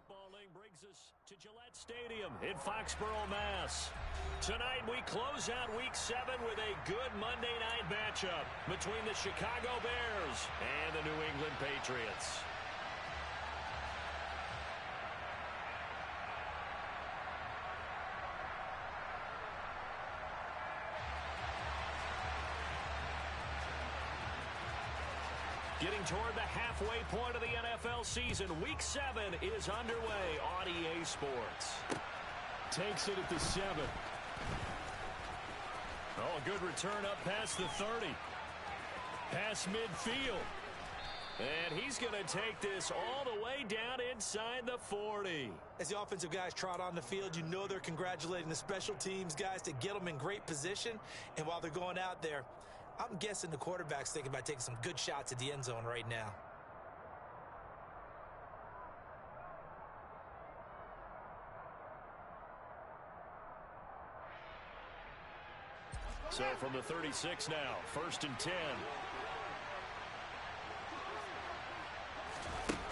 Footballing brings us to Gillette Stadium in Foxborough, Mass. Tonight we close out Week 7 with a good Monday night matchup between the Chicago Bears and the New England Patriots. Getting toward the halfway point of the NFL season, Week 7 is underway on EA Sports. Takes it at the 7. Oh, a good return up past the 30. Past midfield. And he's going to take this all the way down inside the 40. As the offensive guys trot on the field, you know they're congratulating the special teams guys to get them in great position. And while they're going out there, I'm guessing the quarterback's thinking about taking some good shots at the end zone right now. So from the 36 now, 1st and 10.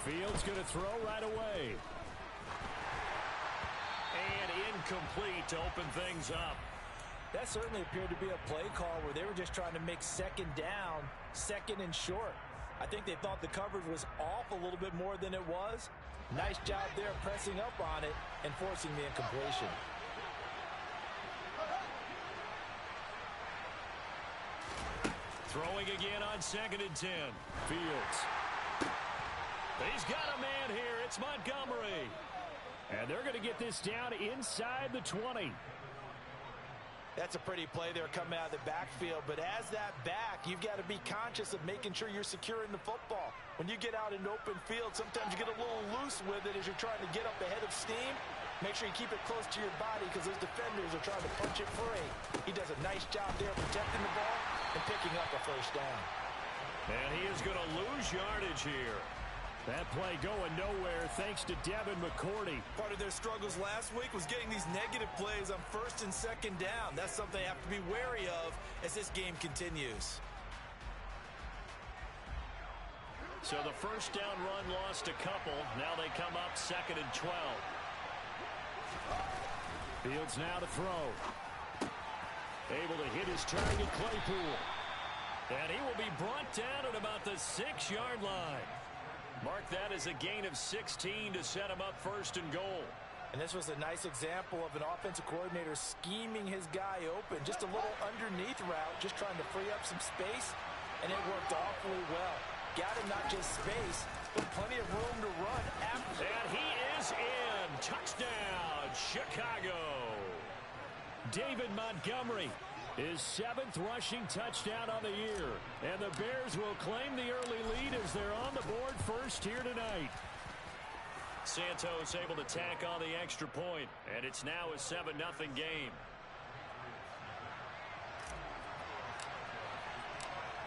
Fields going to throw right away. And incomplete to open things up. That certainly appeared to be a play call where they were just trying to make second down, second and short. I think they thought the coverage was off a little bit more than it was. Nice job there pressing up on it and forcing the incompletion. Throwing again on 2nd and 10. Fields. He's got a man here. It's Montgomery. And they're going to get this down inside the 20. That's a pretty play there coming out of the backfield, but as that back, you've got to be conscious of making sure you're securing the football. When you get out in open field, sometimes you get a little loose with it as you're trying to get up ahead of steam. Make sure you keep it close to your body because those defenders are trying to punch it free. He does a nice job there protecting the ball and picking up a first down. And he is going to lose yardage here. That play going nowhere thanks to Devin McCourty. Part of their struggles last week was getting these negative plays on 1st and 2nd down. That's something they have to be wary of as this game continues. So the first down run lost a couple. Now they come up 2nd and 12. Fields now to throw. Able to hit his target, Claypool. And he will be brought down at about the 6-yard line. Mark that as a gain of 16 to set him up 1st and goal. And this was a nice example of an offensive coordinator scheming his guy open. Just a little underneath route, just trying to free up some space, and it worked awfully well. Got him not just space, but plenty of room to run after. And he is in. Touchdown, Chicago. David Montgomery, his 7th rushing touchdown on the year. And the Bears will claim the early lead as they're on the board first here tonight. Santos able to tack on the extra point, and it's now a 7-0 game.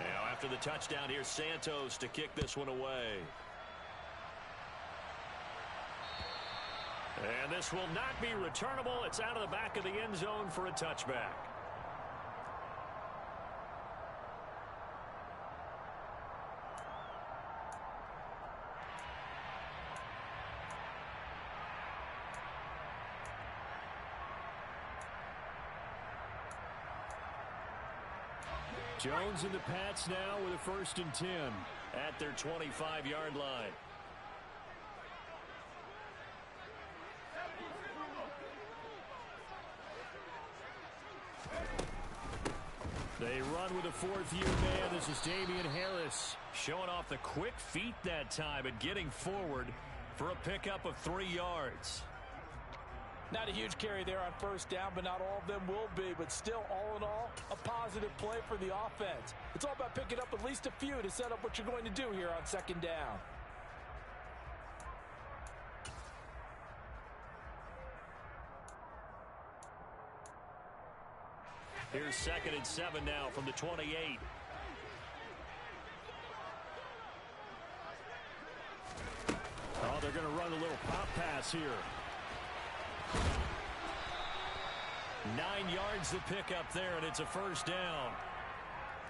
Now after the touchdown, here's Santos to kick this one away. And this will not be returnable. It's out of the back of the end zone for a touchback. Jones in the Pats now with a 1st and 10. At their 25-yard line. They run with a 4th-year man. This is Damian Harris. Showing off the quick feet that time and getting forward for a pickup of 3 yards. Not a huge carry there on 1st down, but not all of them will be. But still, all in all, a positive play for the offense. It's all about picking up at least a few to set up what you're going to do here on 2nd down. Here's 2nd and 7 now from the 28. Oh, they're going to run a little pop pass here. 9 yards to pick up there, and it's a 1st down.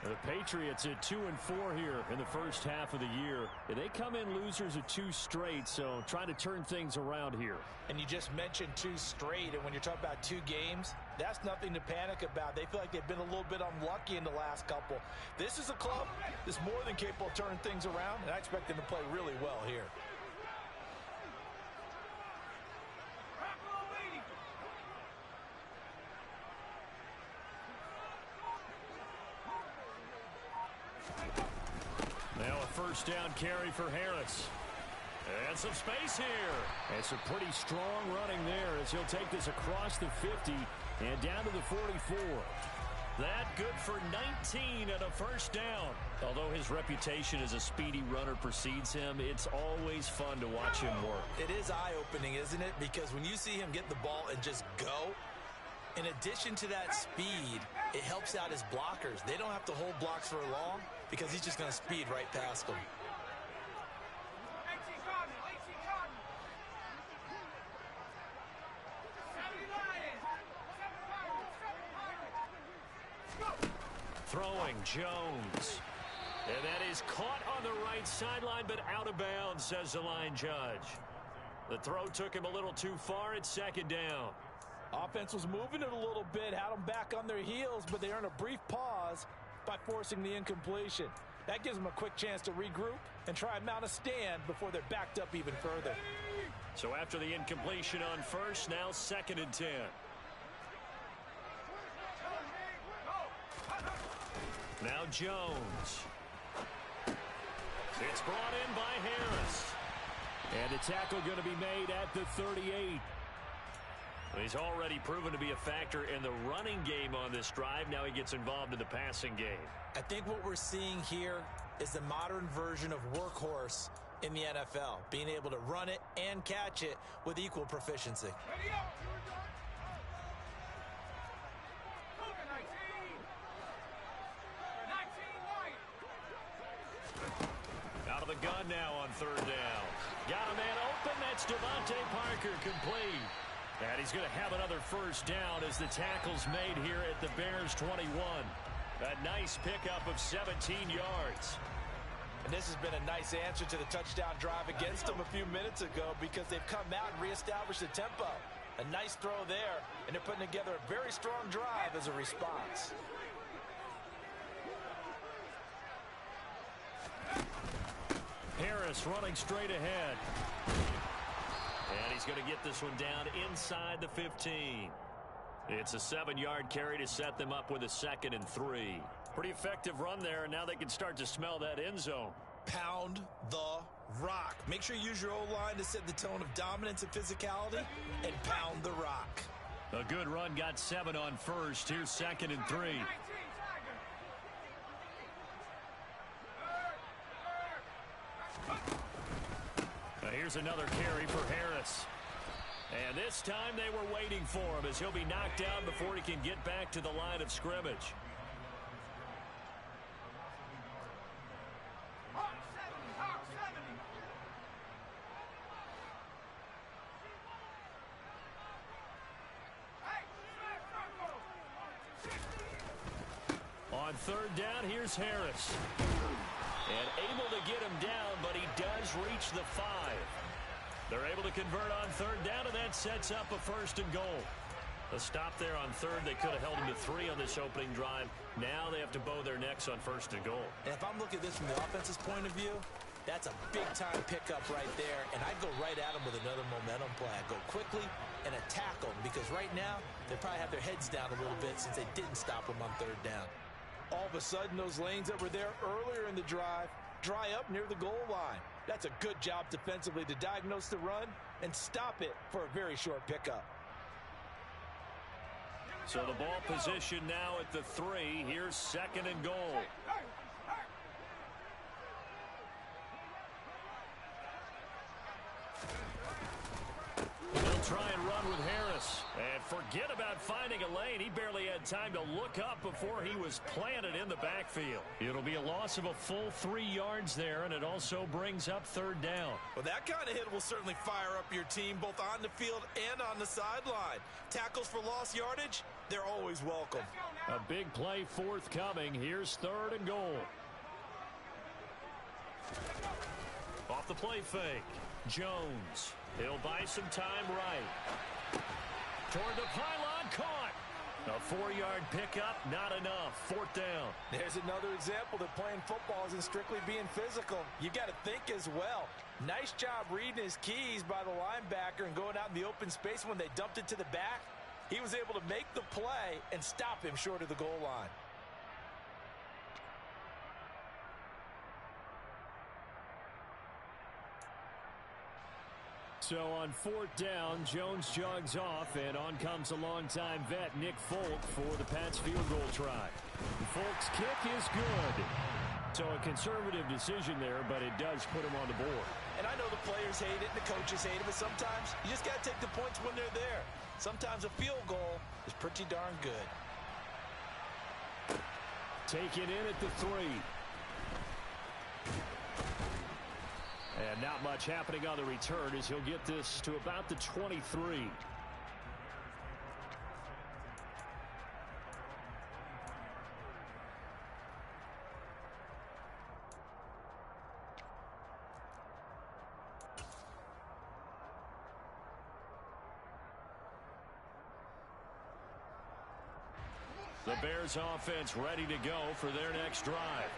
The Patriots at 2-4 here in the first half of the year. They come in losers of 2 straight, so trying to turn things around here. And you just mentioned 2 straight, and when you're talking about 2 games, that's nothing to panic about. They feel like they've been a little bit unlucky in the last couple. This is a club that's more than capable of turning things around, and I expect them to play really well here. Now a first down carry for Harris. And some space here. And some pretty strong running there as he'll take this across the 50 and down to the 44. That good for 19 and a first down. Although his reputation as a speedy runner precedes him, it's always fun to watch him work. It is eye-opening, isn't it? Because when you see him get the ball and just go, in addition to that speed, it helps out his blockers. They don't have to hold blocks for long because he's just going to speed right past them. Throwing Jones. And that is caught on the right sideline, but out of bounds, says the line judge. The throw took him a little too far. It's second down. Offense was moving it a little bit, had them back on their heels, but they earned a brief pause by forcing the incompletion. That gives them a quick chance to regroup and try and mount a stand before they're backed up even further. So after the incompletion on first, now 2nd and 10. Now Jones. It's brought in by Harris. And a tackle going to be made at the 38. He's already proven to be a factor in the running game on this drive. Now he gets involved in the passing game. I think what we're seeing here is the modern version of workhorse in the NFL, being able to run it and catch it with equal proficiency. Out of the gun now on 3rd down. Got a man open. That's Devontae Parker, complete. And he's going to have another first down as the tackle's made here at the Bears 21. A nice pickup of 17 yards. And this has been a nice answer to the touchdown drive against them a few minutes ago because they've come out and reestablished the tempo. A nice throw there, and they're putting together a very strong drive as a response. Harris running straight ahead. And he's going to get this one down inside the 15. It's a 7-yard carry to set them up with a 2nd and 3. Pretty effective run there, and now they can start to smell that end zone. Pound the rock. Make sure you use your O-line to set the tone of dominance and physicality, and pound the rock. A good run, got 7 on first. Here's 2nd and 3. Here's another carry for Harris. And this time they were waiting for him as he'll be knocked down before he can get back to the line of scrimmage. On 3rd down, here's Harris. And able to get him down, but he does reach the 5. They're able to convert on 3rd down, and that sets up a 1st and goal. A stop there on 3rd. They could have held him to 3 on this opening drive. Now they have to bow their necks on 1st and goal. And if I'm looking at this from the offense's point of view, that's a big-time pickup right there, and I'd go right at him with another momentum play. I'd go quickly and attack them because right now they probably have their heads down a little bit since they didn't stop them on 3rd down. All of a sudden, those lanes that were there earlier in the drive dry up near the goal line. That's a good job defensively to diagnose the run and stop it for a very short pickup. So the ball position now at the 3. Here's 2nd and goal. They'll try and run with Harris. And forget about finding a lane. He barely had time to look up before he was planted in the backfield. It'll be a loss of a full 3 yards there, and it also brings up 3rd down. Well, that kind of hit will certainly fire up your team both on the field and on the sideline. Tackles for lost yardage, they're always welcome. A big play forthcoming. Here's 3rd and goal. Off the play fake. Jones. He'll buy some time right. Toward the pylon, caught. A 4-yard pickup, not enough. 4th down. There's another example that playing football isn't strictly being physical. You got to think as well. Nice job reading his keys by the linebacker and going out in the open space when they dumped it to the back. He was able to make the play and stop him short of the goal line. So on 4th down, Jones jogs off, and on comes a longtime vet, Nick Folk, for the Pats field goal try. Folk's kick is good. So a conservative decision there, but it does put him on the board. And I know the players hate it and the coaches hate it, but sometimes you just got to take the points when they're there. Sometimes a field goal is pretty darn good. Taken in at the 3. And not much happening on the return as he'll get this to about the 23. The Bears offense ready to go for their next drive.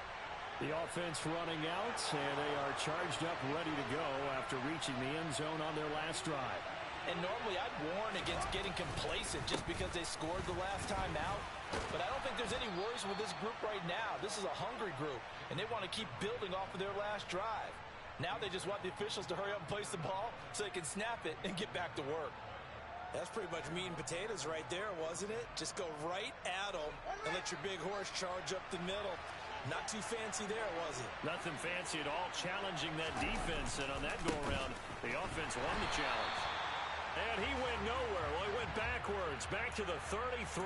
The offense running out, and they are charged up, ready to go after reaching the end zone on their last drive. And normally I'd warn against getting complacent just because they scored the last time out. But I don't think there's any worries with this group right now. This is a hungry group, and they want to keep building off of their last drive. Now they just want the officials to hurry up and place the ball so they can snap it and get back to work. That's pretty much meat and potatoes right there, wasn't it? Just go right at them and let your big horse charge up the middle. Not too fancy there, was it? Nothing fancy at all, challenging that defense, and on that go-around, the offense won the challenge. And he went nowhere. Well, he went backwards, back to the 33.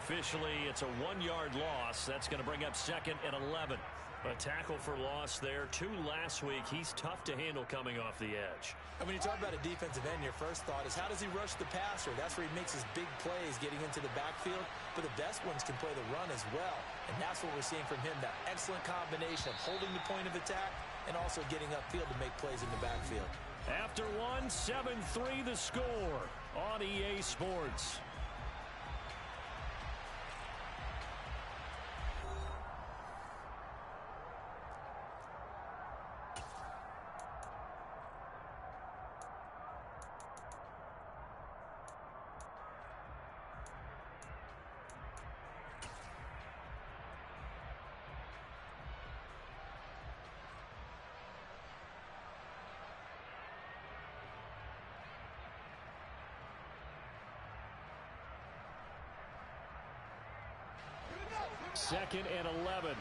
Officially, it's a 1-yard loss. That's going to bring up 2nd and 11. A tackle for loss there. 2 last week. He's tough to handle coming off the edge. And when you talk about a defensive end, your first thought is, how does he rush the passer? That's where he makes his big plays getting into the backfield. But the best ones can play the run as well. And that's what we're seeing from him, that excellent combination of holding the point of attack and also getting upfield to make plays in the backfield. After 1, 7-3 the score on EA Sports. Second and 11.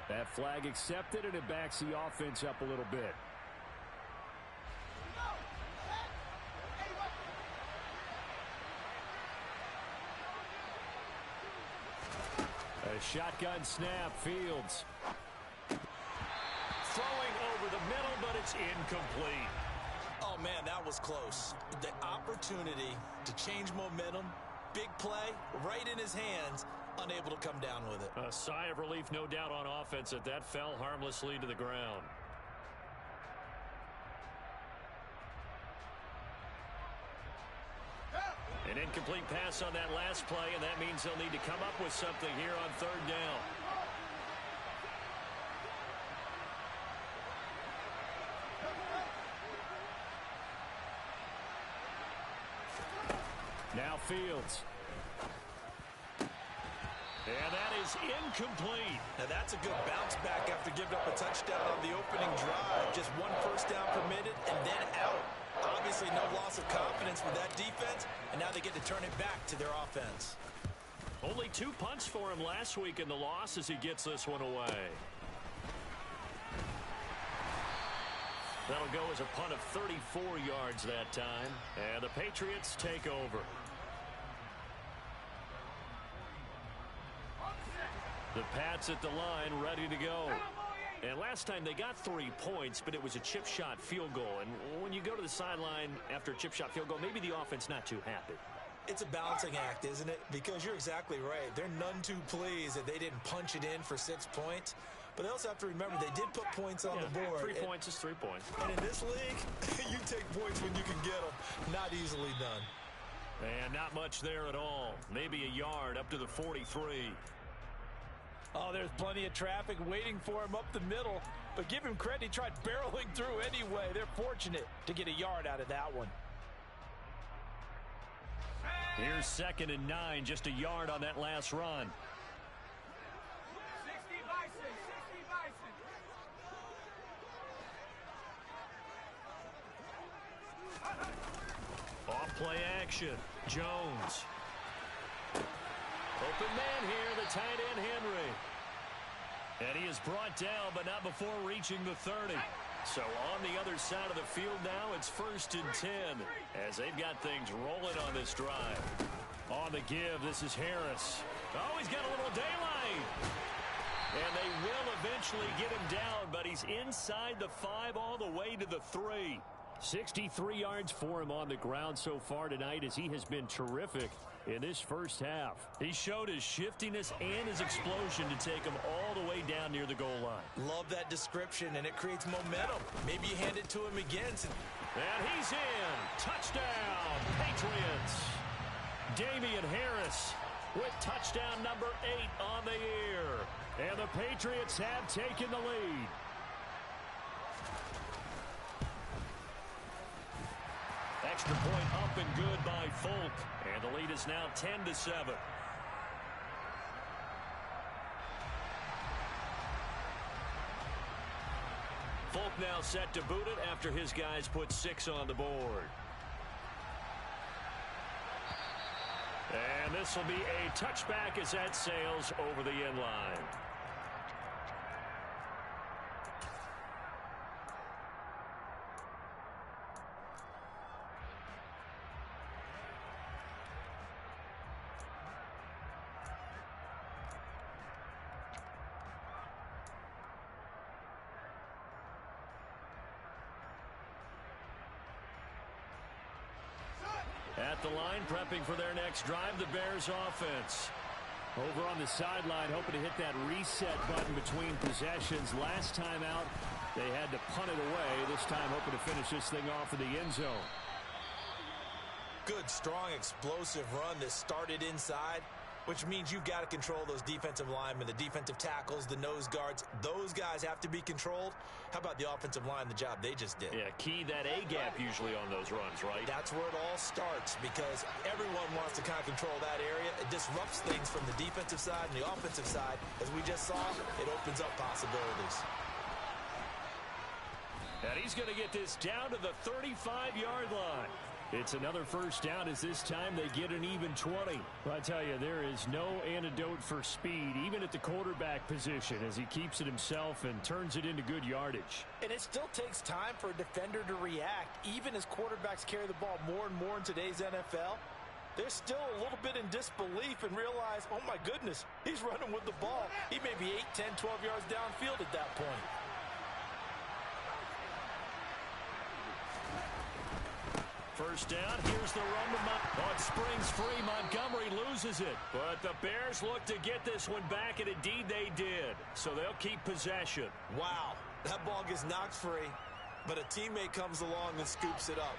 That flag accepted, and it backs the offense up a little bit. A shotgun snap, Fields. Throwing over the middle, but it's incomplete. Oh, man, that was close. The opportunity to change momentum, big play, right in his hands, unable to come down with it. A sigh of relief, no doubt, on offense that fell harmlessly to the ground. An incomplete pass on that last play, and that means they'll need to come up with something here on 3rd down. Now Fields. And that is incomplete. Now that's a good bounce back after giving up a touchdown on the opening drive. Just 1 first down permitted and then out. Obviously no loss of confidence with that defense, and now they get to turn it back to their offense. Only 2 punts for him last week in the loss as he gets this one away. That'll go as a punt of 34 yards that time. And the Patriots take over. The Pats at the line, ready to go. And last time they got 3 points, but it was a chip shot field goal. And when you go to the sideline after a chip shot field goal, maybe the offense not too happy. It's a balancing act, isn't it? Because you're exactly right. They're none too pleased that they didn't punch it in for 6 points. But they also have to remember they did put points on the board. 3 points is 3 points. And in this league, you take points when you can get them. Not easily done. And not much there at all. Maybe a yard up to the 43. Oh, there's plenty of traffic waiting for him up the middle. But give him credit, he tried barreling through anyway. They're fortunate to get a yard out of that one. Here's 2nd and 9, just a yard on that last run. 60 Bison, 60 Bison. Off play action. Jones. Open man here, the tight end Henry. And he is brought down, but not before reaching the 30. So on the other side of the field now, it's 1st and 10 as they've got things rolling on this drive. On the give, this is Harris. Oh, he's got a little daylight. And they will eventually get him down, but he's inside the 5 all the way to the 3. 63 yards for him on the ground so far tonight as he has been terrific in this first half. He showed his shiftiness and his explosion to take him all the way down near the goal line. Love that description, and it creates momentum. Maybe you hand it to him again. And he's in. Touchdown, Patriots. Damian Harris with touchdown number 8 on the year. And the Patriots have taken the lead. Extra point up and good by Folk. And the lead is now 10-7. Folk now set to boot it after his guys put 6 on the board. And this will be a touchback as that sails over the end line. At the line, prepping for their next drive, the Bears offense. Over on the sideline, hoping to hit that reset button between possessions. Last time out, they had to punt it away. This time, hoping to finish this thing off in the end zone. Good, strong, explosive run that started inside, which means you've got to control those defensive linemen, the defensive tackles, the nose guards. Those guys have to be controlled. How about the offensive line, the job they just did? Yeah, key that A-gap usually on those runs, right? That's where it all starts because everyone wants to kind of control that area. It disrupts things from the defensive side and the offensive side. As we just saw, it opens up possibilities. And he's going to get this down to the 35-yard line. It's another first down as this time they get an even 20. I tell you, there is no antidote for speed, even at the quarterback position, as he keeps it himself and turns it into good yardage. And it still takes time for a defender to react, even as quarterbacks carry the ball more and more in today's NFL. They're still a little bit in disbelief and realize, oh my goodness, he's running with the ball. He may be 8, 10, 12 yards downfield at that point. First down, here's the run to it springs free. Montgomery loses it. But the Bears look to get this one back, and indeed they did. So they'll keep possession. Wow, that ball gets knocked free, but a teammate comes along and scoops it up.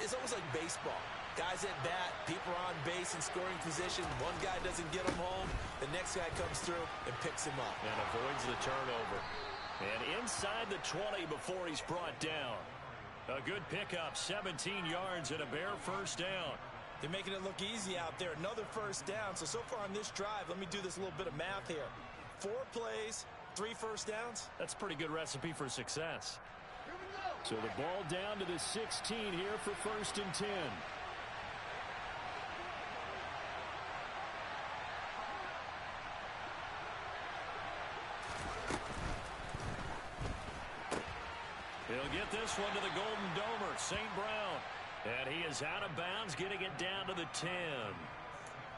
It's almost like baseball. Guys at bat, people are on base in scoring position. One guy doesn't get him home. The next guy comes through and picks him up. And avoids the turnover. And inside the 20 before he's brought down. A good pickup, 17 yards and a Bear first down. They're making it look easy out there. Another first down. So far on this drive, let me do this little bit of math here. 4 plays, 3 first downs. That's a pretty good recipe for success. So the ball down to the 16 here for 1st and 10. get this one to the Golden Domer, St. Brown. And he is out of bounds, getting it down to the 10.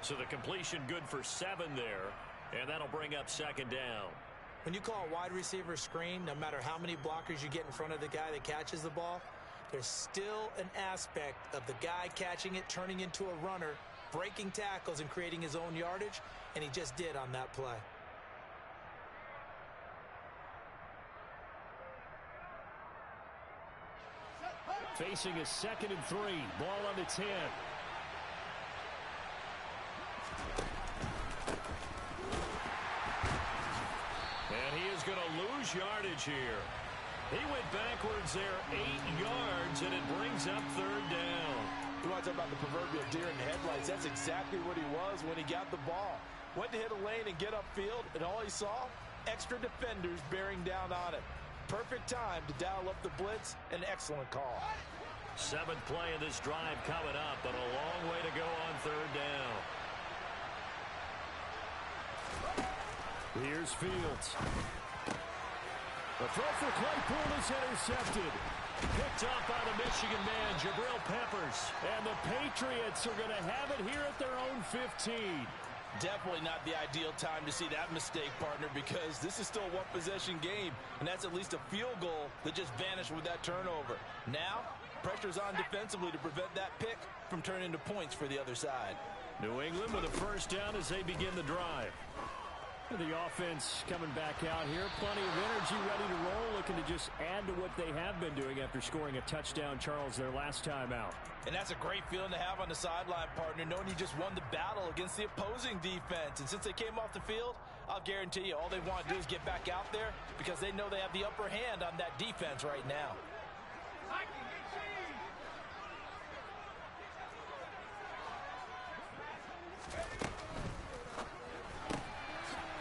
So the completion good for 7 there, and that'll bring up second down. When you call a wide receiver screen, no matter how many blockers you get in front of the guy that catches the ball, there's still an aspect of the guy catching it, turning into a runner, breaking tackles and creating his own yardage, and he just did on that play. Facing a 2nd and 3. Ball on the 10. And he is going to lose yardage here. He went backwards there 8 yards, and it brings up 3rd down. You want to talk about the proverbial deer in the headlights? That's exactly what he was when he got the ball. Went to hit a lane and get upfield, and all he saw, extra defenders bearing down on him. Perfect time to dial up the blitz. An excellent call. 7th play of this drive coming up, but a long way to go on 3rd down. Here's Fields. The throw for Claypool is intercepted. Picked up by the Michigan man, Jabril Peppers. And the Patriots are going to have it here at their own 15. Definitely not the ideal time to see that mistake, partner, because this is still a one-possession game, and that's at least a field goal that just vanished with that turnover. Now, pressure's on defensively to prevent that pick from turning into points for the other side. New England with a 1st down as they begin the drive. The offense coming back out here. Plenty of energy, ready to roll, looking to just add to what they have been doing after scoring a touchdown, Charles, their last time out. And that's a great feeling to have on the sideline, partner, knowing you just won the battle against the opposing defense. And since they came off the field, I'll guarantee you all they want to do is get back out there because they know they have the upper hand on that defense right now.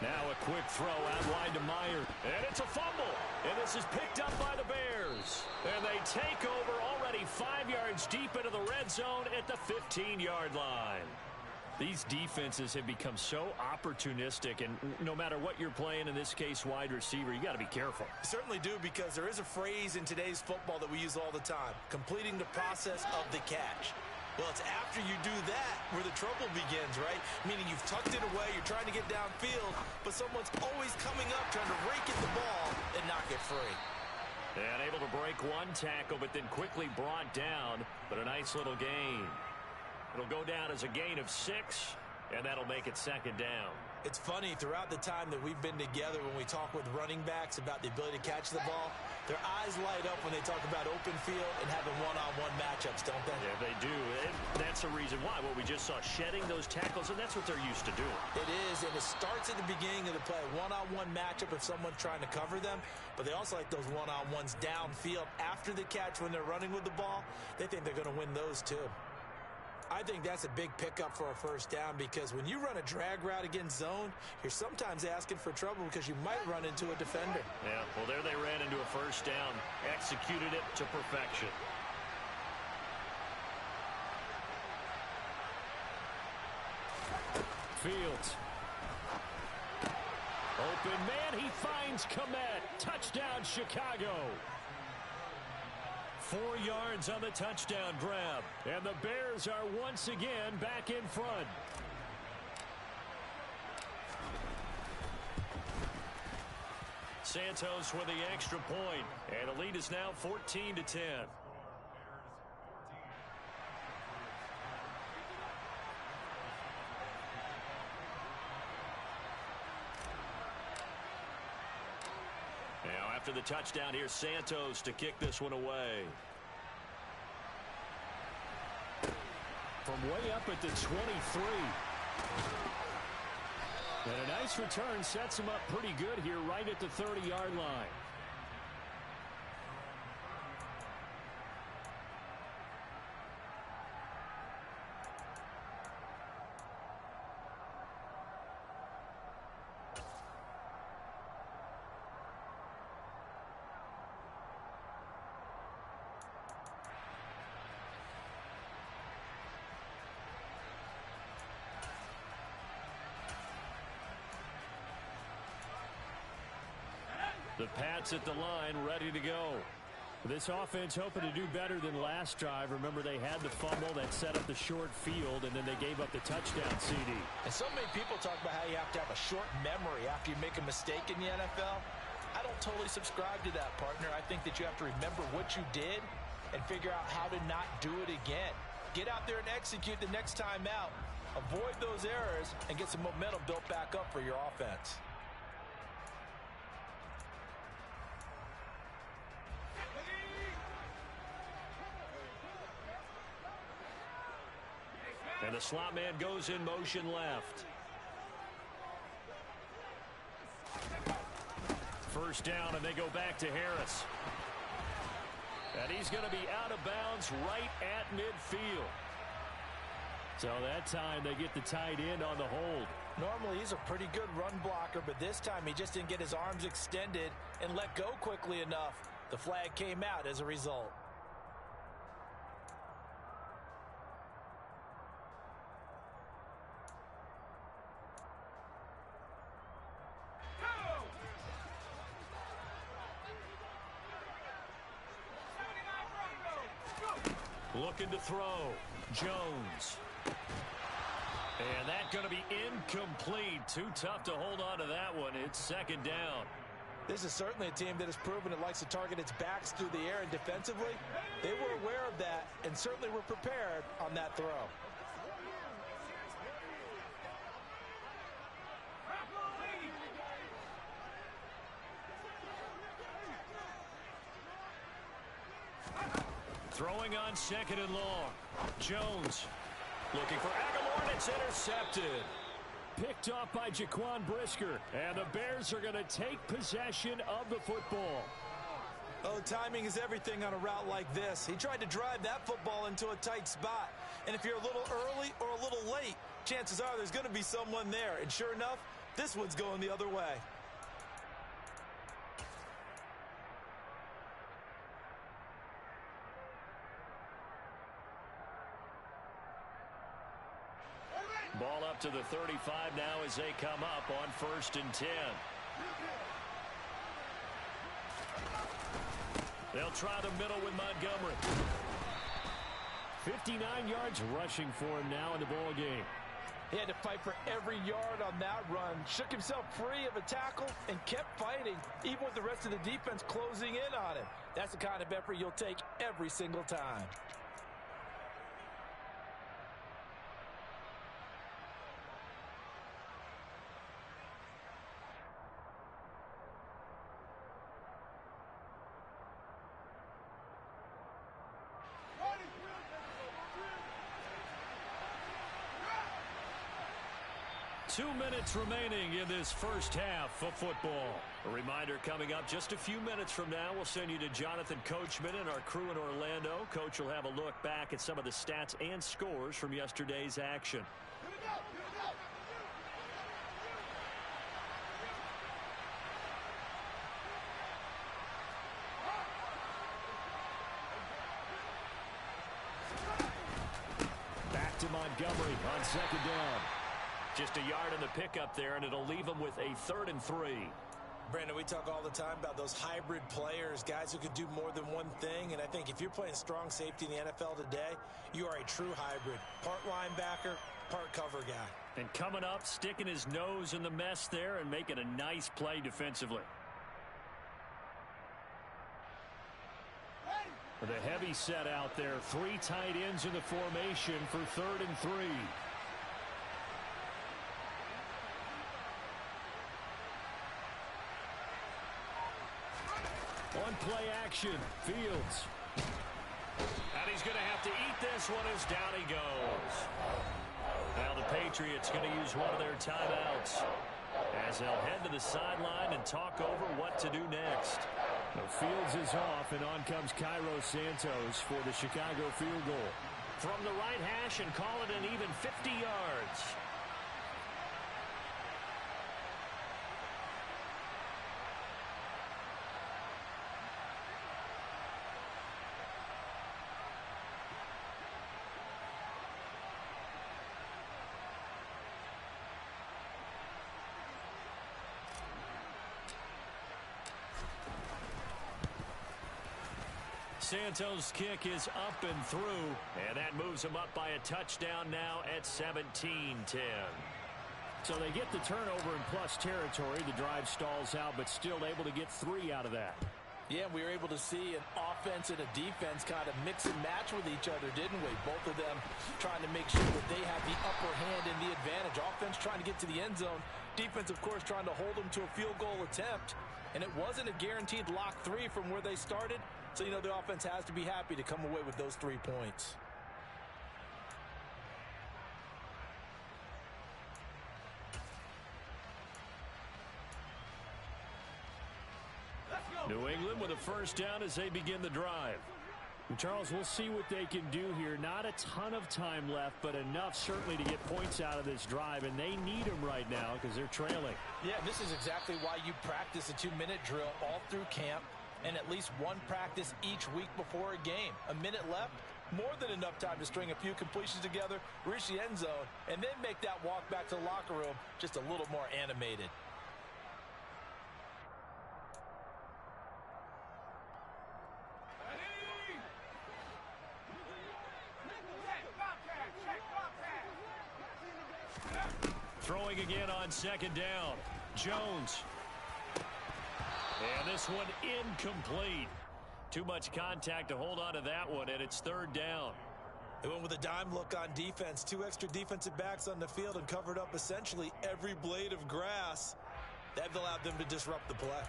Now a quick throw out wide to Meyer. And it's a fumble. And this is picked up by the Bears. And they take over already 5 yards deep into the red zone at the 15-yard line. These defenses have become so opportunistic, and no matter what you're playing, in this case wide receiver, you got to be careful. Certainly do, because there is a phrase in today's football that we use all the time, completing the process of the catch. Well, it's after you do that where the trouble begins, right? Meaning you've tucked it away, you're trying to get downfield, but someone's always coming up trying to rake at the ball and knock it free. And able to break one tackle, but then quickly brought down, but a nice little gain. It'll go down as a gain of 6, and that'll make it 2nd down. It's funny, throughout the time that we've been together, when we talk with running backs about the ability to catch the ball, their eyes light up when they talk about open field and having one-on-one matchups, don't they? Yeah, they do. And that's the reason why. Well, we just saw shedding those tackles, and that's what they're used to doing. It is, and it starts at the beginning of the play. One-on-one matchup if someone's trying to cover them, but they also like those one-on-ones downfield after the catch when they're running with the ball. They think they're going to win those too. I think that's a big pickup for a 1st down, because when you run a drag route against zone, you're sometimes asking for trouble because you might run into a defender. Yeah, well, there they ran into a 1st down, executed it to perfection. Fields. Open man, he finds Komet. Touchdown, Chicago. 4 yards on the touchdown grab. And the Bears are once again back in front. Santos with the extra point, and the lead is now 14-10. Now after the touchdown, here's Santos to kick this one away. From way up at the 23. And a nice return sets him up pretty good here right at the 30-yard line. The Pats at the line, ready to go. This offense hoping to do better than last drive. Remember, they had the fumble that set up the short field, and then they gave up the touchdown CD. And so many people talk about how you have to have a short memory after you make a mistake in the NFL. I don't totally subscribe to that, partner. I think that you have to remember what you did and figure out how to not do it again. Get out there and execute the next time out. Avoid those errors and get some momentum built back up for your offense. And the slot man goes in motion left. First down, and they go back to Harris. And he's going to be out of bounds right at midfield. So that time they get the tight end on the hold. Normally he's a pretty good run blocker, but this time he just didn't get his arms extended and let go quickly enough. The flag came out as a result. Looking to throw. Jones. And that's going to be incomplete. Too tough to hold on to that one. It's second down. This is certainly a team that has proven it likes to target its backs through the air, and defensively, they were aware of that and certainly were prepared on that throw. Throwing on second and long. Jones looking for Aguilar, and it's intercepted. Picked off by Jaquan Brisker. And the Bears are going to take possession of the football. Oh, timing is everything on a route like this. He tried to drive that football into a tight spot. And if you're a little early or a little late, chances are there's going to be someone there. And sure enough, this one's going the other way. Ball up to the 35 now as they come up on 1st and 10. They'll try the middle with Montgomery. 59 yards rushing for him now in the ball game. He had to fight for every yard on that run. Shook himself free of a tackle and kept fighting, even with the rest of the defense closing in on him. That's the kind of effort you'll take every single time. Two minutes remaining in this first half of football. A reminder coming up just a few minutes from now. We'll send you to Jonathan Coachman and our crew in Orlando. Coach will have a look back at some of the stats and scores from yesterday's action. Back to Montgomery on second down. Just a yard in the pickup there, and it'll leave them with a 3rd and 3. Brandon, we talk all the time about those hybrid players, guys who can do more than one thing. And I think if you're playing strong safety in the NFL today, you are a true hybrid. Part linebacker, part cover guy. And coming up, sticking his nose in the mess there and making a nice play defensively. The heavy set out there. 3 tight ends in the formation for 3rd and 3. On play action, Fields. And he's going to have to eat this one as down he goes. Now the Patriots going to use one of their timeouts as they'll head to the sideline and talk over what to do next. The Fields is off, and on comes Cairo Santos for the Chicago field goal. From the right hash and call it an even 50 yards. Santos' kick is up and through, and that moves them up by a touchdown now at 17-10. So they get the turnover in plus territory. The drive stalls out, but still able to get 3 out of that. Yeah, we were able to see an offense and a defense kind of mix and match with each other, didn't we? Both of them trying to make sure that they have the upper hand and the advantage. Offense trying to get to the end zone. Defense, of course, trying to hold them to a field goal attempt. And it wasn't a guaranteed lock 3 from where they started. So, you know, the offense has to be happy to come away with those 3 points. New England with a first down as they begin the drive. Charles, we'll see what they can do here. Not a ton of time left, but enough certainly to get points out of this drive, and they need them right now because they're trailing. Yeah, this is exactly why you practice a 2-minute drill all through camp and at least one practice each week before a game. A minute left, more than enough time to string a few completions together, reach the end zone, and then make that walk back to the locker room just a little more animated. Throwing again on second down. Jones. And this one incomplete. Too much contact to hold on to that one, and it's third down. They went with a dime look on defense. 2 extra defensive backs on the field and covered up essentially every blade of grass. That allowed them to disrupt the play.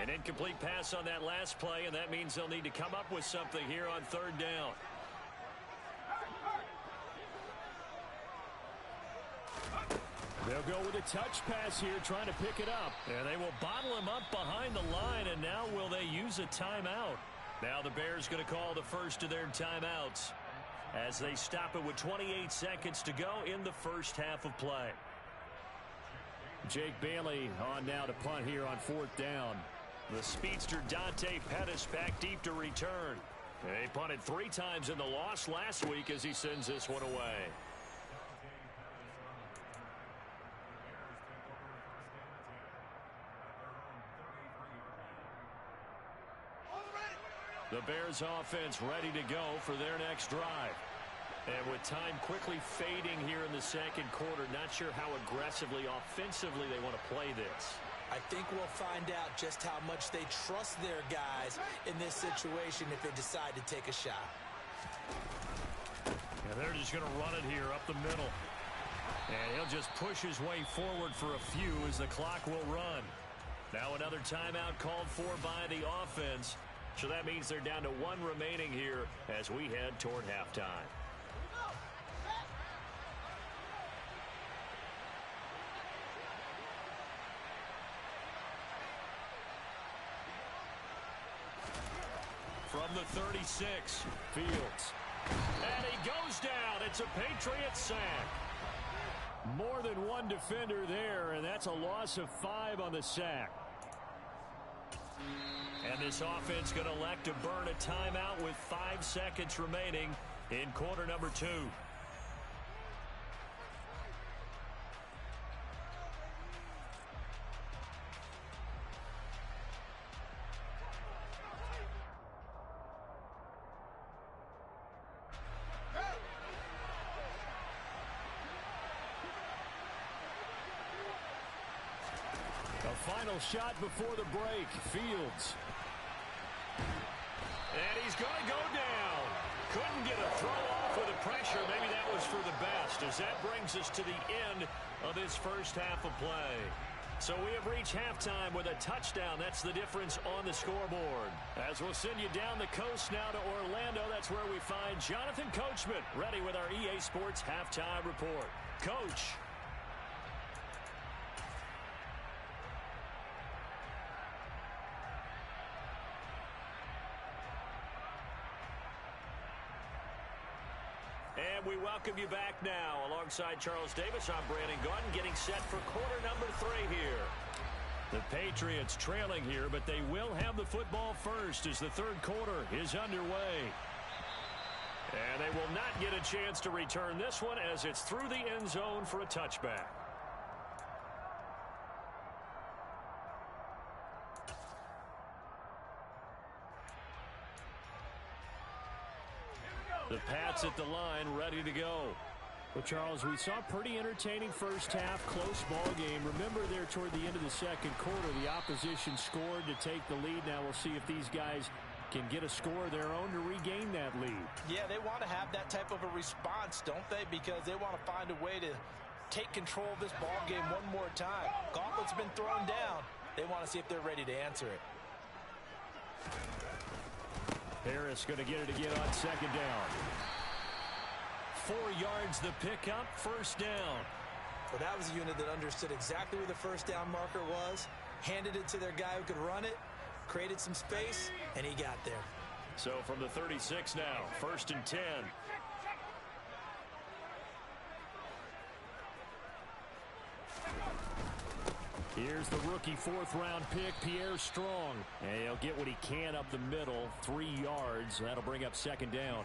An incomplete pass on that last play, and that means they'll need to come up with something here on third down. They'll go with a touch pass here, trying to pick it up. And they will bottle him up behind the line, and now will they use a timeout? Now the Bears going to call the first of their timeouts as they stop it with 28 seconds to go in the first half of play. Jake Bailey on now to punt here on fourth down. The speedster Dante Pettis back deep to return. They punted 3 times in the loss last week as he sends this one away. The Bears offense ready to go for their next drive. And with time quickly fading here in the second quarter, not sure how aggressively, offensively they want to play this. I think we'll find out just how much they trust their guys in this situation if they decide to take a shot. And they're just going to run it here up the middle. And he'll just push his way forward for a few as the clock will run. Now another timeout called for by the offense. So that means they're down to 1 remaining here as we head toward halftime. From the 36, Fields. And he goes down. It's a Patriots sack. More than one defender there, and that's a loss of 5 on the sack. And this offense going to elect to burn a timeout with 5 seconds remaining in quarter number 2. Final shot before the break. Fields. And he's going to go down. Couldn't get a throw off with the pressure. Maybe that was for the best, as that brings us to the end of this first half of play. So we have reached halftime with a touchdown. That's the difference on the scoreboard. As we'll send you down the coast now to Orlando, that's where we find Jonathan Coachman ready with our EA Sports halftime report. Coach. And we welcome you back now. Alongside Charles Davis, I'm Brandon Gordon, getting set for quarter number 3 here. The Patriots trailing here, but they will have the football first as the third quarter is underway. And they will not get a chance to return this one as it's through the end zone for a touchback. The Pats at the line, ready to go. Well, Charles, we saw a pretty entertaining first half, close ball game. Remember there toward the end of the second quarter, the opposition scored to take the lead. Now we'll see if these guys can get a score of their own to regain that lead. Yeah, they want to have that type of a response, don't they? Because they want to find a way to take control of this ball game one more time. Gauntlet's been thrown down. They want to see if they're ready to answer it. Harris going to get it again on second down. 4 yards the pickup, first down. Well, that was a unit that understood exactly where the first down marker was, handed it to their guy who could run it, created some space, and he got there. So from the 36 now, first and 10. Here's the rookie fourth-round pick, Pierre Strong. And he'll get what he can up the middle, 3 yards. That'll bring up second down.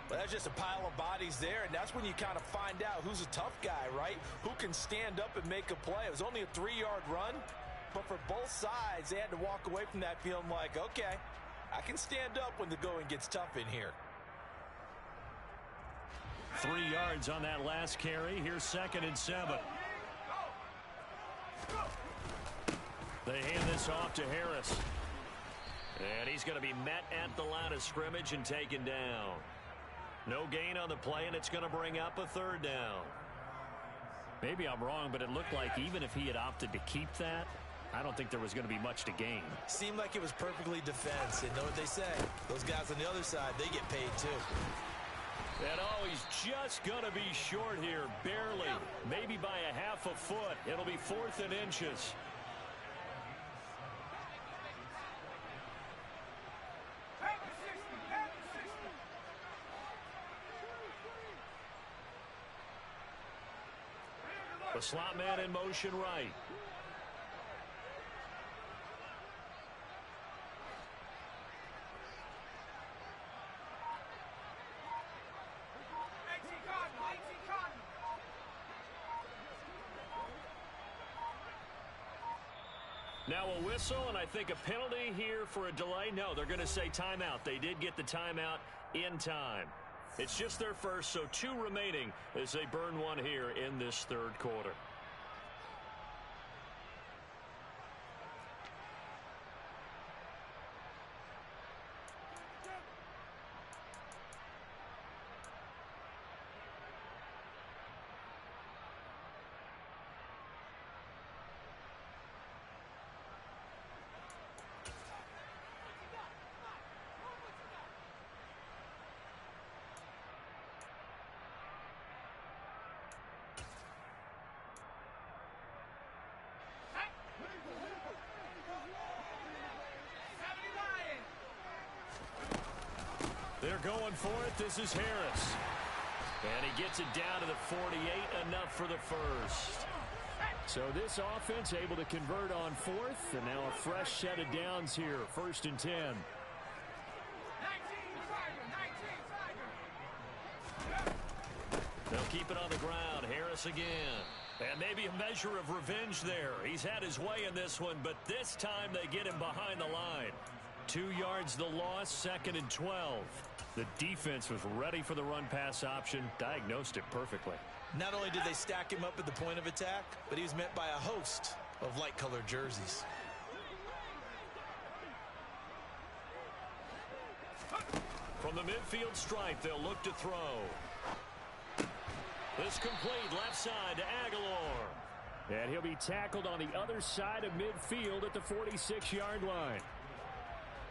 Well, that's just a pile of bodies there, and that's when you kind of find out who's a tough guy, right? Who can stand up and make a play. It was only a 3-yard run, but for both sides, they had to walk away from that feeling like, okay, I can stand up when the going gets tough in here. 3 yards on that last carry. Here's second and 7. They hand this off to Harris. And he's going to be met at the line of scrimmage and taken down. No gain on the play, and it's going to bring up a third down. Maybe I'm wrong, but it looked like even if he had opted to keep that, I don't think there was going to be much to gain. Seemed like it was perfectly defense. And know what they say? Those guys on the other side, they get paid too. And oh, he's just going to be short here, barely. Maybe by a half a foot. It'll be 4th and inches. The slot man in motion right. Now a whistle, and I think a penalty here for a delay. No, they're going to say timeout. They did get the timeout in time. It's just their first, so 2 remaining as they burn one here in this third quarter. They're going for it. This is Harris. And he gets it down to the 48, enough for the first. So this offense able to convert on 4th, and now a fresh set of downs here, 1st and 10. They'll keep it on the ground. Harris again. And maybe a measure of revenge there. He's had his way in this one, but this time they get him behind the line. 2 yards the loss, 2nd and 12. The defense was ready for the run-pass option, diagnosed it perfectly. Not only did they stack him up at the point of attack, but he was met by a host of light-colored jerseys. From the midfield stripe, they'll look to throw. This complete left side to Aguilar. And he'll be tackled on the other side of midfield at the 46-yard line.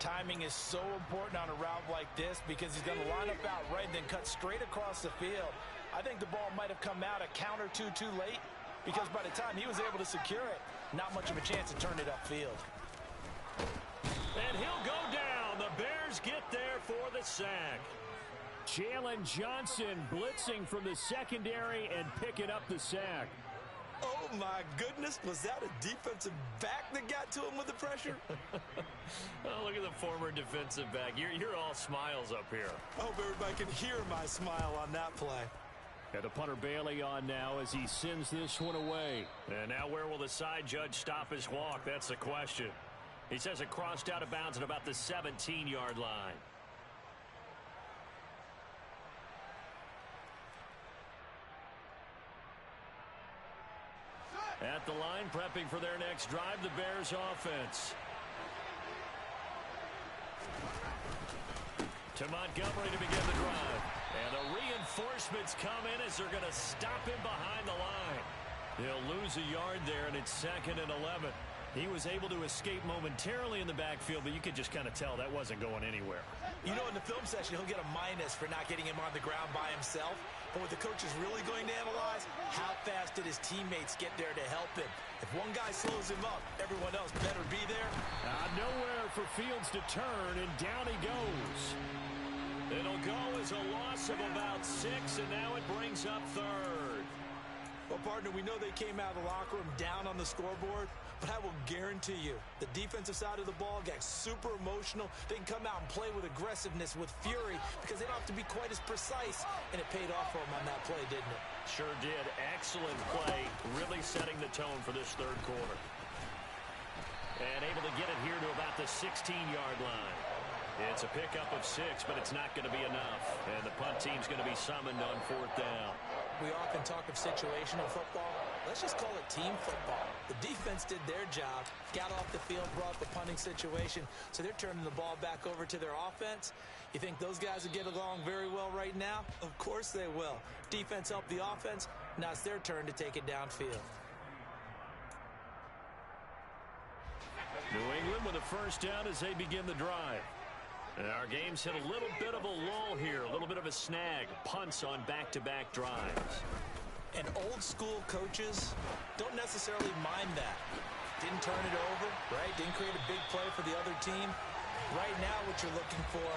Timing is so important on a route like this because he's going to line up out right and then cut straight across the field. I think the ball might have come out a count or two too late because by the time he was able to secure it, not much of a chance to turn it upfield. And he'll go down. The Bears get there for the sack. Jalen Johnson blitzing from the secondary and picking up the sack. Oh, my goodness. Was that a defensive back that got to him with the pressure? Oh, look at the former defensive back. You're all smiles up here. I hope everybody can hear my smile on that play. And the punter Bailey on now as he sends this one away. And now where will the side judge stop his walk? That's the question. He says it crossed out of bounds at about the 17-yard line. prepping for their next drive, the Bears offense. To Montgomery to begin the drive. And the reinforcements come in as they're going to stop him behind the line. He'll lose a yard there, and it's 2nd and 11. He was able to escape momentarily in the backfield, but you could just kind of tell that wasn't going anywhere. You know, in the film session, he'll get a minus for not getting him on the ground by himself. But what the coach is really going to analyze, how fast did his teammates get there to help him? If one guy slows him up, everyone else better be there. Nowhere for Fields to turn, and down he goes. It'll go as a loss of about 6, and now it brings up 3rd. Well, partner, we know they came out of the locker room down on the scoreboard, but I will guarantee you the defensive side of the ball got super emotional. They can come out and play with aggressiveness, with fury, because they don't have to be quite as precise, and it paid off for them on that play, didn't it? Sure did. Excellent play, really setting the tone for this 3rd quarter. And able to get it here to about the 16-yard line. It's a pickup of 6, but it's not going to be enough. And the punt team's going to be summoned on 4th down. We often talk of situational football. Let's just call it team football. The defense did their job, got off the field, brought the punting situation, so they're turning the ball back over to their offense. You think those guys will get along very well right now? Of course they will. Defense helped the offense. Now it's their turn to take it downfield. New England with a 1st down as they begin the drive. And our game's hit a little bit of a lull here, a little bit of a snag. Punts on back-to-back drives. And old-school coaches don't necessarily mind that. Didn't turn it over, right? Didn't create a big play for the other team. Right now what you're looking for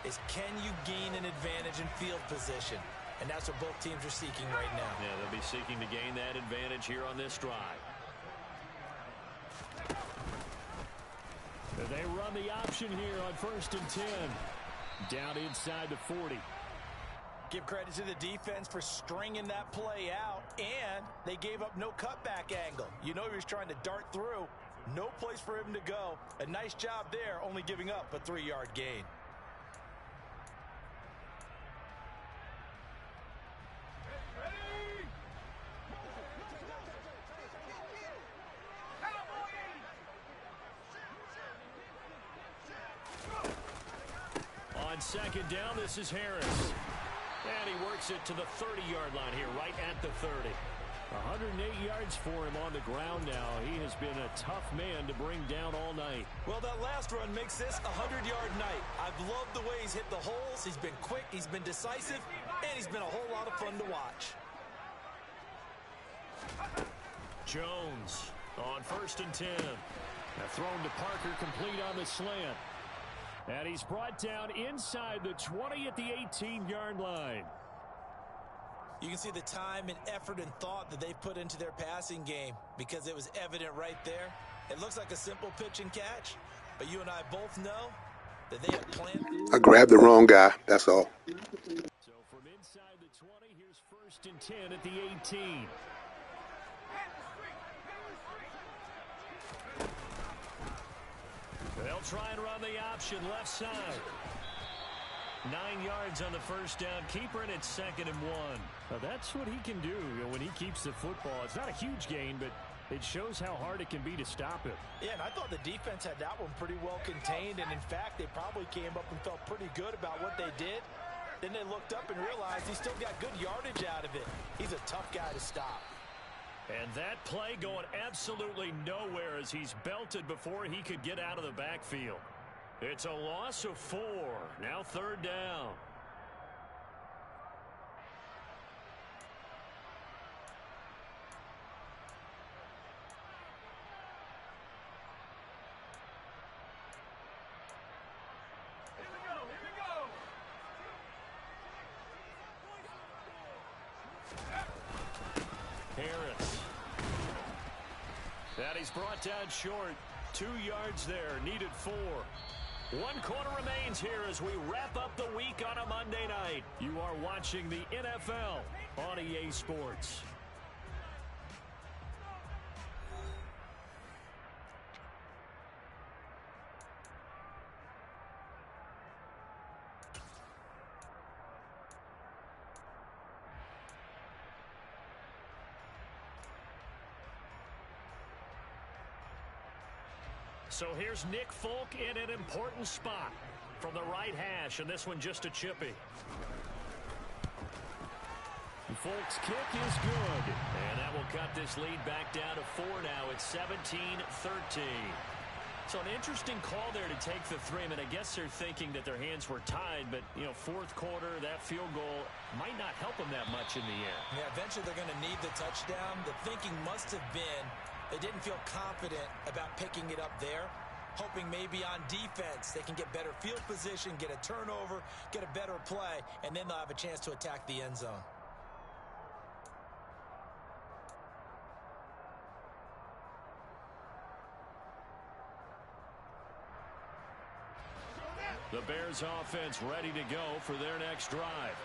is can you gain an advantage in field position? And that's what both teams are seeking right now. Yeah, they'll be seeking to gain that advantage here on this drive. They run the option here on 1st and 10. Down inside the 40. Give credit to the defense for stringing that play out, and they gave up no cutback angle. You know he was trying to dart through. No place for him to go. A nice job there, only giving up a 3-yard gain. On 2nd down, this is Harris. And he works it to the 30-yard line here, right at the 30. 108 yards for him on the ground now. He has been a tough man to bring down all night. Well, that last run makes this a 100-yard night. I've loved the way he's hit the holes. He's been quick, he's been decisive, and he's been a whole lot of fun to watch. Jones on 1st and 10. Thrown to Parker, complete on the slant. And he's brought down inside the 20 at the 18-yard line. You can see the time and effort and thought that they put into their passing game because it was evident right there. It looks like a simple pitch and catch, but you and I both know that they have planned. I grabbed the wrong guy, that's all. So from inside the 20, here's 1st and 10 at the 18. They'll try and run the option left side. 9 yards on the 1st down. Keeper, and it's 2nd and 1. Now that's what he can do when he keeps the football. It's not a huge gain, but it shows how hard it can be to stop him. Yeah, and I thought the defense had that one pretty well contained, and in fact, they probably came up and felt pretty good about what they did. Then they looked up and realized he still got good yardage out of it. He's a tough guy to stop. And that play going absolutely nowhere as he's belted before he could get out of the backfield. It's a loss of 4. Now 3rd down. Harris. That he's brought down short. 2 yards there. Needed 4. 1 quarter remains here as we wrap up the week on a Monday night. You are watching the NFL on EA Sports. So here's Nick Folk in an important spot from the right hash, and this one just a chippy. Folk's kick is good. And that will cut this lead back down to 4 now. It's 17-13. So an interesting call there to take the 3. I mean, I guess they're thinking that their hands were tied, but, you know, fourth quarter, that field goal might not help them that much in the air. Yeah, eventually they're going to need the touchdown. The thinking must have been they didn't feel confident about picking it up there, hoping maybe on defense they can get better field position, get a turnover, get a better play, and then they'll have a chance to attack the end zone. The Bears offense ready to go for their next drive.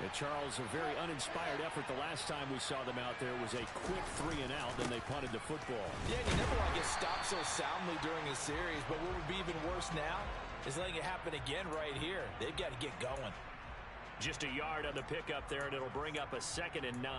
And Charles, a very uninspired effort the last time we saw them out there was a quick 3 and out, then they punted the football. Yeah, you never want to get stopped so soundly during a series, but what would be even worse now is letting it happen again right here. They've got to get going. Just a yard on the pickup there, and it'll bring up a 2nd and 9.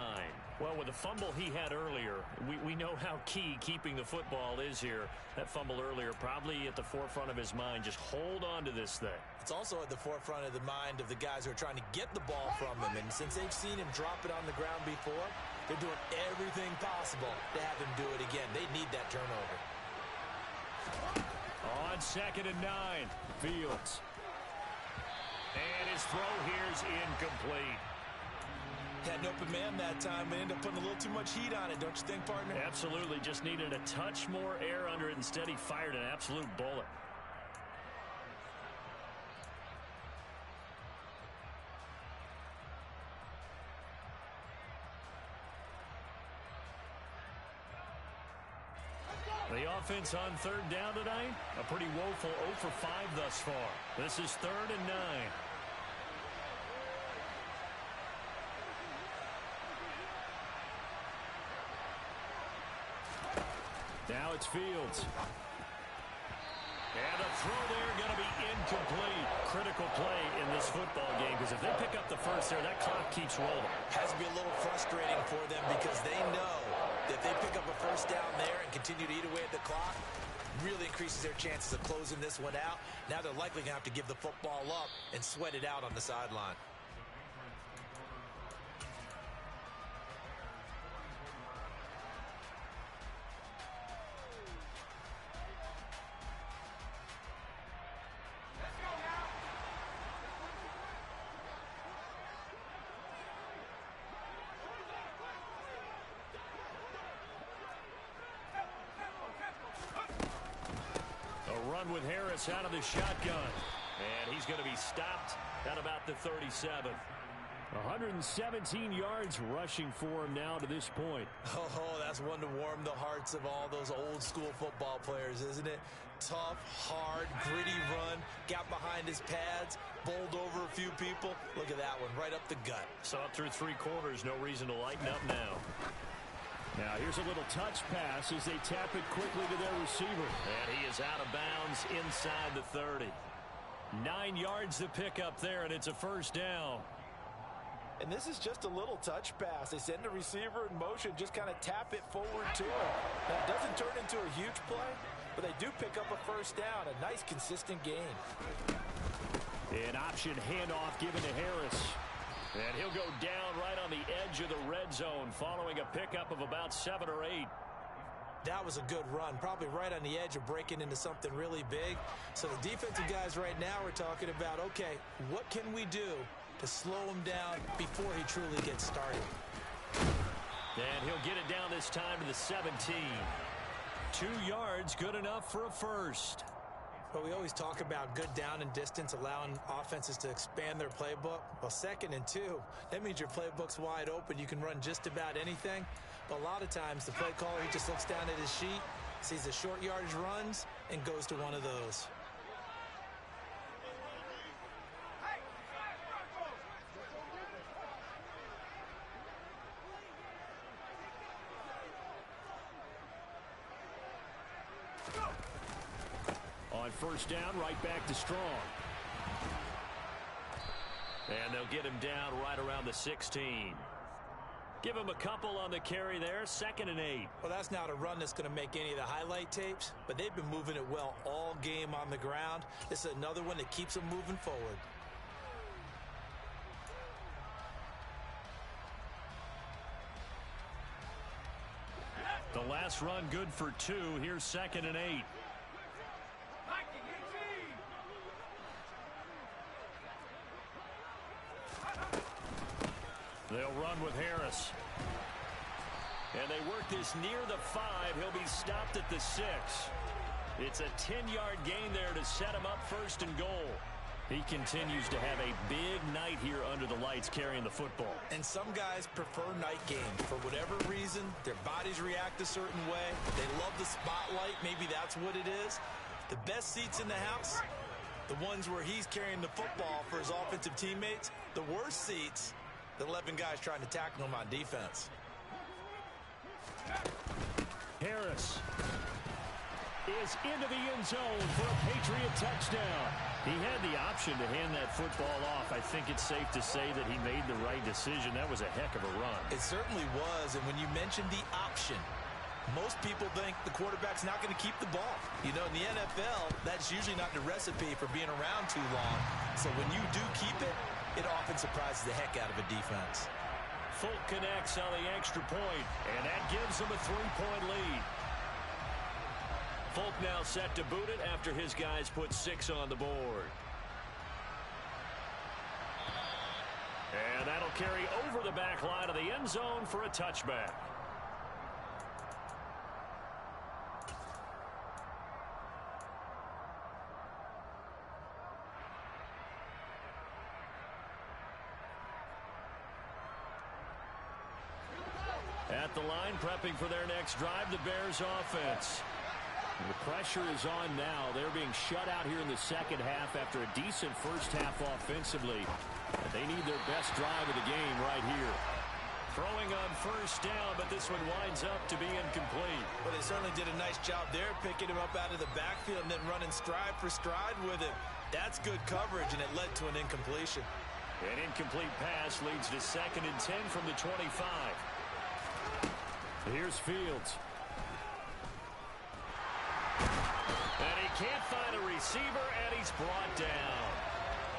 Well, with the fumble he had earlier, we know how key keeping the football is here. That fumble earlier probably at the forefront of his mind. Just hold on to this thing. It's also at the forefront of the mind of the guys who are trying to get the ball from him. And since they've seen him drop it on the ground before, they're doing everything possible to have him do it again. They need that turnover. On 2nd and 9, Fields. And his throw here's incomplete. Had an open man that time, but ended up putting a little too much heat on it, don't you think, partner? Absolutely. Just needed a touch more air under it. Instead, he fired an absolute bullet. The offense on 3rd down tonight, a pretty woeful 0 for 5 thus far. This is 3rd and 9. Now it's Fields. And the throw there going to be incomplete. Critical play in this football game, because if they pick up the first there, that clock keeps rolling. Has to be a little frustrating for them because they know that if they pick up a first down there and continue to eat away at the clock, really increases their chances of closing this one out. Now they're likely going to have to give the football up and sweat it out on the sideline. With Harris out of the shotgun. And he's going to be stopped at about the 37. 117 yards rushing for him now to this point. Oh, that's one to warm the hearts of all those old school football players, isn't it? Tough, hard, gritty run, got behind his pads, bowled over a few people. Look at that one, right up the gut. So up through 3 quarters, no reason to lighten up now. Now here's a little touch pass as they tap it quickly to their receiver. And he is out of bounds inside the 30. 9 yards to pick up there, and it's a first down. And this is just a little touch pass. They send the receiver in motion, just kind of tap it forward to him. Now, it doesn't turn into a huge play, but they do pick up a first down. A nice, consistent gain. An option handoff given to Harris. And he'll go down right on the edge of the red zone following a pickup of about 7 or 8. That was a good run, probably right on the edge of breaking into something really big. So the defensive guys right now are talking about, okay, what can we do to slow him down before he truly gets started? And he'll get it down this time to the 17. 2 yards, good enough for a first. But we always talk about good down and distance, allowing offenses to expand their playbook. Well, 2nd and 2, that means your playbook's wide open. You can run just about anything. But a lot of times, the play caller, he just looks down at his sheet, sees the short yardage runs, and goes to one of those. On first down, right back to Strong. And they'll get him down right around the 16. Give him a couple on the carry there, 2nd and 8. Well, that's not a run that's going to make any of the highlight tapes, but they've been moving it well all game on the ground. This is another one that keeps them moving forward. The last run good for 2. Here's 2nd and 8. They'll run with Harris. And they work this near the 5. He'll be stopped at the 6. It's a 10-yard gain there to set him up 1st and goal. He continues to have a big night here under the lights carrying the football. And some guys prefer night games. For whatever reason, their bodies react a certain way. They love the spotlight. Maybe that's what it is. The best seats in the house, the ones where he's carrying the football for his offensive teammates. The worst seats, the 11 guys trying to tackle him on defense. Harris is into the end zone for a Patriot touchdown. He had the option to hand that football off. I think it's safe to say that he made the right decision. That was a heck of a run. It certainly was, and when you mentioned the option, most people think the quarterback's not going to keep the ball. You know, in the NFL, that's usually not the recipe for being around too long. So when you do keep it, it often surprises the heck out of a defense. Folk connects on the extra point, and that gives them a 3-point lead. Folk now set to boot it after his guys put 6 on the board. And that'll carry over the back line of the end zone for a touchback. At the line, prepping for their next drive, the Bears offense. The pressure is on now. They're being shut out here in the second half after a decent first half offensively. They need their best drive of the game right here. Throwing on 1st down, but this one winds up to be incomplete. Well, they certainly did a nice job there, picking him up out of the backfield and then running stride for stride with him. That's good coverage, and it led to an incompletion. An incomplete pass leads to 2nd and 10 from the 25. Here's Fields. And he can't find a receiver, and he's brought down.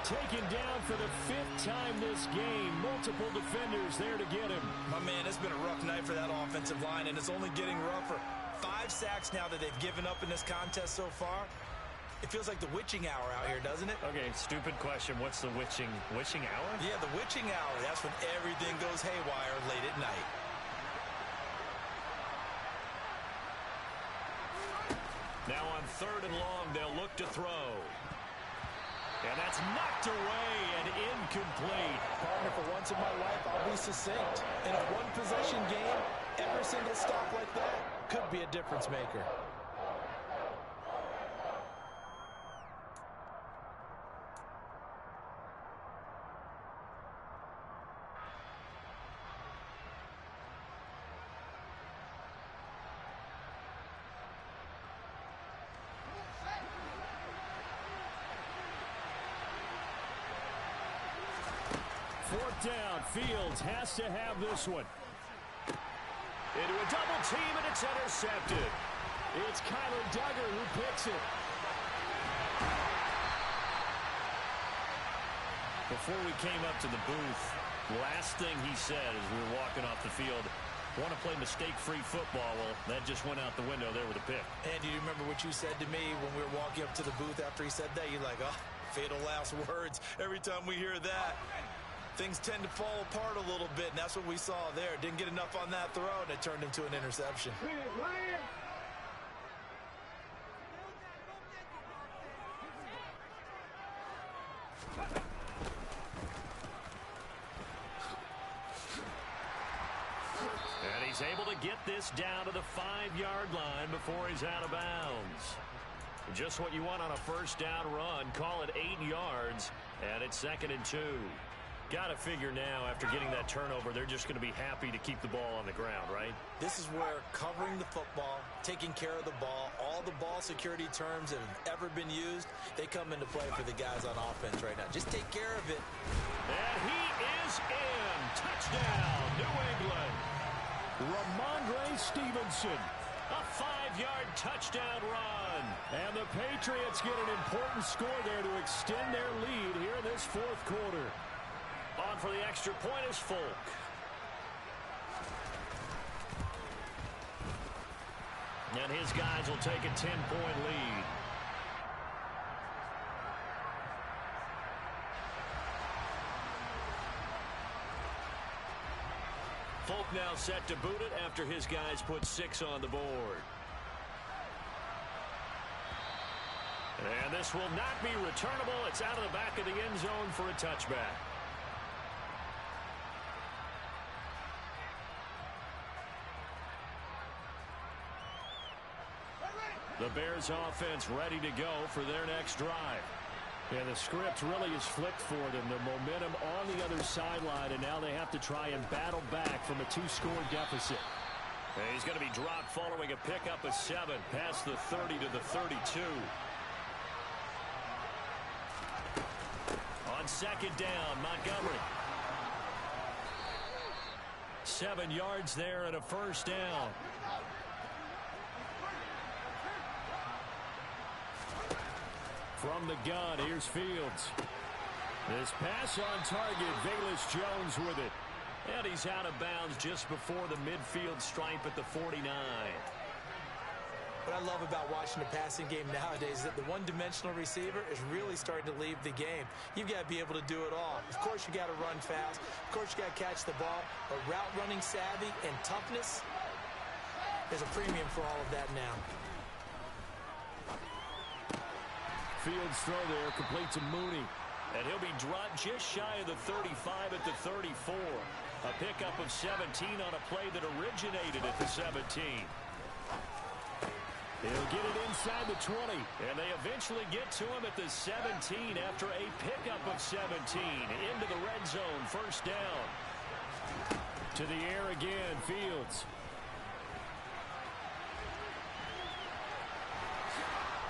Taken down for the 5th time this game. Multiple defenders there to get him. My man, it's been a rough night for that offensive line, and it's only getting rougher. 5 sacks now that they've given up in this contest so far. It feels like the witching hour out here, doesn't it? Okay, stupid question. What's the witching hour? Yeah, the witching hour. That's when everything goes haywire late at night. Now on 3rd and long, they'll look to throw. And that's knocked away and incomplete. Partner, for once in my life, I'll be succinct. In a one-possession game, every single stop like that could be a difference maker. Fourth down, Fields has to have this one. Into a double team, and it's intercepted. It's Kyler Duggar who picks it. Before we came up to the booth, last thing he said as we were walking off the field, want to play mistake-free football. Well, that just went out the window there with a pick. And do you remember what you said to me when we were walking up to the booth after he said that? You're like, oh, fatal last words. Every time we hear that, things tend to fall apart a little bit, and that's what we saw there. Didn't get enough on that throw, and it turned into an interception. And he's able to get this down to the 5-yard line before he's out of bounds. Just what you want on a first down run. Call it 8 yards, and it's 2nd and 2. Got to figure now, after getting that turnover, they're just going to be happy to keep the ball on the ground, right? This is where covering the football, taking care of the ball, all the ball security terms that have ever been used, they come into play for the guys on offense right now. Just take care of it. And he is in. Touchdown, New England. Ramondre Stevenson. A 5-yard touchdown run. And the Patriots get an important score there to extend their lead here in this fourth quarter. On for the extra point is Folk. And his guys will take a 10-point lead. Folk now set to boot it after his guys put 6 on the board. And this will not be returnable. It's out of the back of the end zone for a touchback. The Bears offense ready to go for their next drive. And the script really is flipped for them. The momentum on the other sideline, and now they have to try and battle back from a 2-score deficit. And he's going to be dropped following a pickup of 7 past the 30 to the 32. On second down, Montgomery. 7 yards there and a first down. From the gun, here's Fields. This pass on target, Velus Jones with it. And he's out of bounds just before the midfield stripe at the 49. What I love about watching the passing game nowadays is that the one-dimensional receiver is really starting to leave the game. You've got to be able to do it all. Of course, you got to run fast. Of course, you got to catch the ball. But route running savvy and toughness, there's a premium for all of that now. Fields throw there, complete to Mooney. And he'll be dropped just shy of the 35 at the 34. A pickup of 17 on a play that originated at the 17. He'll get it inside the 20. And they eventually get to him at the 17 after a pickup of 17. Into the red zone, first down. To the air again, Fields.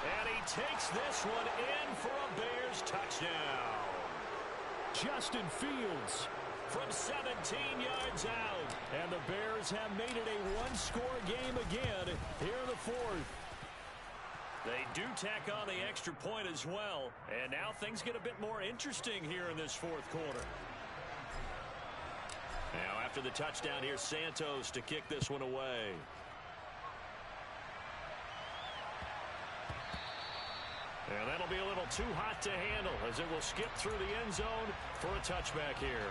And he takes this one in for a Bears touchdown. Justin Fields. From 17 yards out. And the Bears have made it a one-score game again here in the fourth. They do tack on the extra point as well. And now things get a bit more interesting here in this fourth quarter. Now after the touchdown, here's Santos to kick this one away. And that'll be a little too hot to handle as it will skip through the end zone for a touchback here.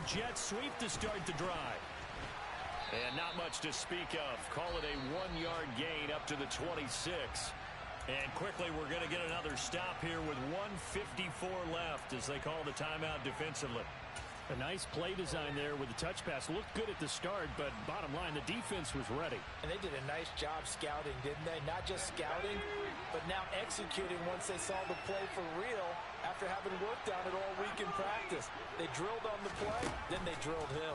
Jet sweep to start the drive. And not much to speak of. Call it a 1-yard gain up to the 26. And quickly we're going to get another stop here with 1:54 left as they call the timeout defensively. A nice play design there with the touch pass. Looked good at the start, but bottom line, the defense was ready. And they did a nice job scouting, didn't they? Not just scouting, but now executing once they saw the play for real after having worked on it all week in practice. They drilled on the play, then they drilled him.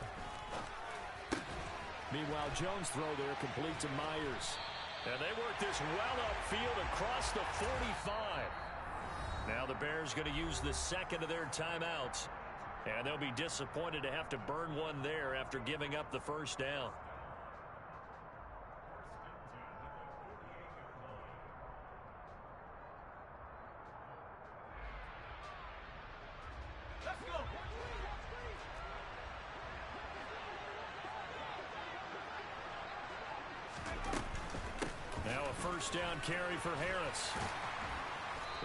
Meanwhile, Jones' throw there complete to Myers. And they work this well upfield across the 45. Now the Bears going to use the second of their timeouts. And they'll be disappointed to have to burn one there after giving up the first down. Let's go. Now a first down carry for Harris.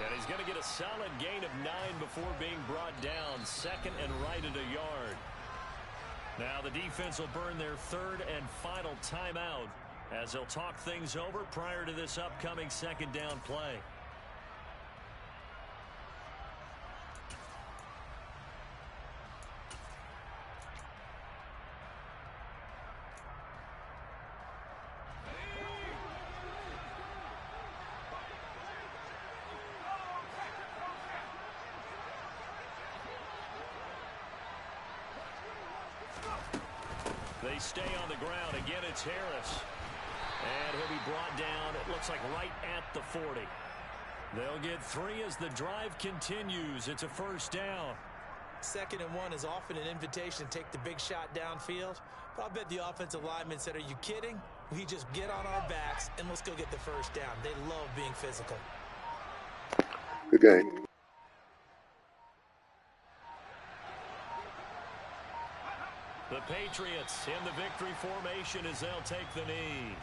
And he's going to get a solid gain of 9 before being brought down. Second and right at a yard. Now the defense will burn their third and final timeout as they'll talk things over prior to this upcoming second down play. They stay on the ground. Again, it's Harris. And he'll be brought down, it looks like right at the 40. They'll get 3 as the drive continues. It's a first down. 2nd and 1 is often an invitation to take the big shot downfield. But I bet the offensive lineman said, are you kidding? We just get on our backs and let's go get the first down. They love being physical. Good game. The Patriots in the victory formation as they'll take the knee.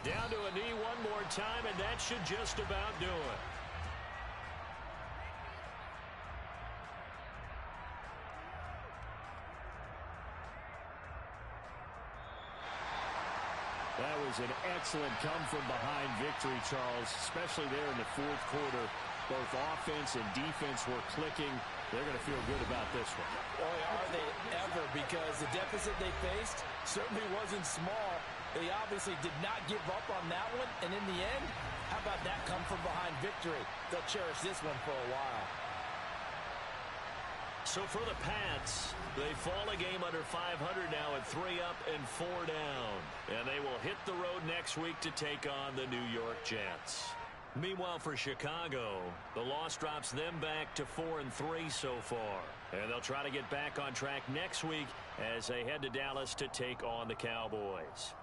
Down to a knee one more time, and that should just about do it. That was an excellent come-from-behind victory, Charles, especially there in the fourth quarter. Both offense and defense were clicking. They're going to feel good about this one. Boy, are they ever, because the deficit they faced certainly wasn't small. They obviously did not give up on that one, and in the end, how about that come-from-behind victory? They'll cherish this one for a while. So for the Pats, they fall a game under 500 now at 3 up and 4 down. And they will hit the road next week to take on the New York Jets. Meanwhile, for Chicago, the loss drops them back to 4-3 so far. And they'll try to get back on track next week as they head to Dallas to take on the Cowboys.